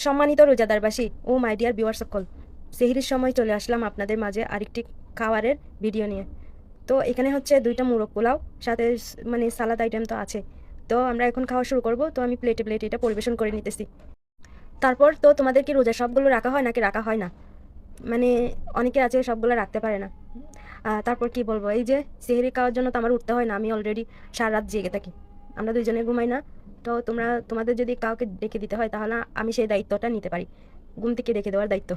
সম্মানিত রোজাদারবাসী ও my dear viewers সকল, সেহরির সময় চলে আসলাম আপনাদের মাঝে আরেকটি খাবারের ভিডিও নিয়ে। তো এখানে হচ্ছে 2টা মোরগ পোলাও, সাথে মানে সালাদ আইটেম তো আছে। তো আমরা এখন খাওয়া শুরু করব। তো আমি প্লেটে প্লেটে এটা পরিবেশন করে নিতেছি। তারপর তো তোমাদের কি রোজা সবগুলো রাখা হয় নাকি রাখা হয় না? মানে অনেকে আছে সবগুলো রাখতে পারে না। তারপর কি বলবো, এই যে সেহরি খাওয়ার জন্য তো আমার উঠতে হয় না, আমি অলরেডি সারা রাত জেগে থাকি। আমরা দুইজনে ঘুমাই না। তো তোমাদের যদি কাউকে ডেকে দিতে হয় তাহলে আমি সেই দায়িত্বটা নিতে পারি, ঘুম থেকে ডেকে দেওয়ার দায়িত্ব।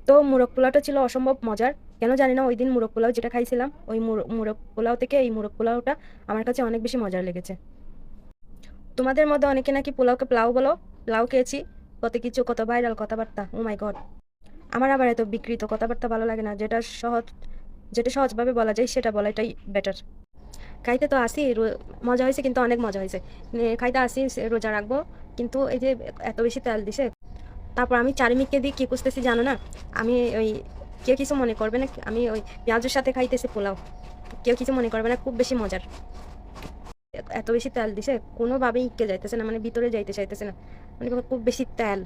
তো মোরগ পোলাওটা ছিল অসম্ভব মজার। কেন জানি না ওই দিন মোরগ পোলাও যেটা খাইছিলাম ওই মোরগ পোলাও থেকে এই মোরগ পোলাওটা আমার কাছে অনেক বেশি মজার লেগেছে। তোমাদের মধ্যে অনেকে নাকি পোলাওকে প্লাউ বলো। প্লাউ খেয়েছি, কত কিছু, কত ভাইরাল কথাবার্তা, ও মাই গড। আমার আবার এত বিকৃত কথাবার্তা ভালো লাগে না। যেটা সহজভাবে বলা যায় সেটা বলাটাই বেটার। খাইতে তো আসি, মজা হয়েছে, কিন্তু অনেক মজা হয়েছে। খাইতে আসি রোজা রাখবো, কিন্তু এই যে এত বেশি তেল দিছে। তারপর আমি চারিমিককে দিয়ে কী খুঁজতেছি জানো না? আমি ওই, কেউ কিছু মনে করবে না, আমি ওই পেঁয়াজের সাথে খাইতেছি পোলাও। কেউ কিছু মনে করবে না, খুব বেশি মজার। এত বেশি তেল দিছে, কোনোভাবেই ইকে যাইতেছে না, মানে ভিতরে যাইতে চাইতেছে না। মানে খুব বেশি তেল।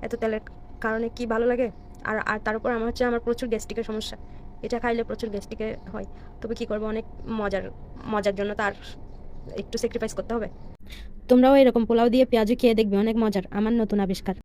এত তেলের কারণে কি ভালো লাগে? আর আর তার উপর আমার প্রচুর গ্যাস্ট্রিকের সমস্যা। এটা খাইলে প্রচুর গ্যাস্ট্রিকে হয়। তবে কি করবো, অনেক মজার। মজার জন্য তার একটু স্যাক্রিফাইস করতে হবে। তোমরাও এরকম পোলাও দিয়ে পেঁয়াজু খেয়ে দেখবে, অনেক মজার, আমার নতুন আবিষ্কার।